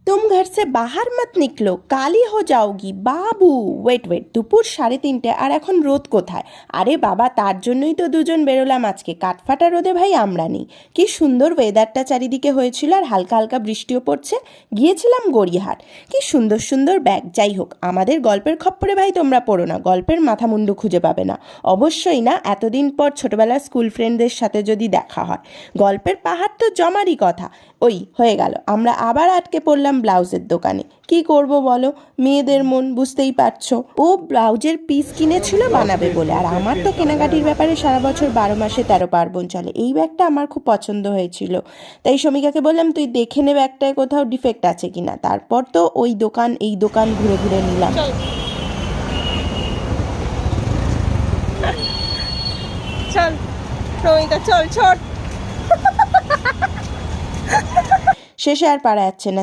तुम घर से बाहर मत निकलो, কালি हो जाओगी বাবু। ওয়েট দুপুর 3:30 আর এখন রোদ কোথায়? আরে বাবা, তার জন্যই তো দুজন বেরোলাম আজকে। কাঠফাটা রোদে ভাই আমরা নেই। কি সুন্দর ওয়েদারটা চারিদিকে হয়েছিল, আর হালকা হালকা বৃষ্টিও পড়ছে। গিয়েছিলাম গড়িয়াহাট। কি সুন্দর সুন্দর ব্যাগ। যাই হোক, আমাদের গল্পের খপ্পরে ভাই তোমরা পড়ো না, গল্পের মাথা মুন্ডু খুঁজে পাবে না। অবশ্যই না, এতদিন পর ছোটবেলার স্কুল ফ্রেন্ডদের সাথে যদি দেখা হয়। গল্পের পাহাড় তো জমারই কথা। ওই হয়ে গেল, আমরা আবার আটকে পড়লাম ব্লাউজের দোকানে। কি করব বলো, মেয়েদের মন বুঝতেই পারছো। ও ব্লাউজের পিস কিনেছিল বানাবে বলে, আর আমার তো কেনাকাটির ব্যাপারে সারা বছর 12 মাসে 13 পার্বণ চলে। এই ব্যাগটা আমার খুব পছন্দ হয়েছিল, তাই শমিকাকে বললাম তুই দেখে নে ব্যাগটায় কোথাও ডিফেক্ট আছে কিনা। তারপর তো ওই দোকান এই দোকান ঘুরে ঘুরে নিলাম। চল প্রমিতা, চল ছোট। শেষে আর পারা যাচ্ছে না।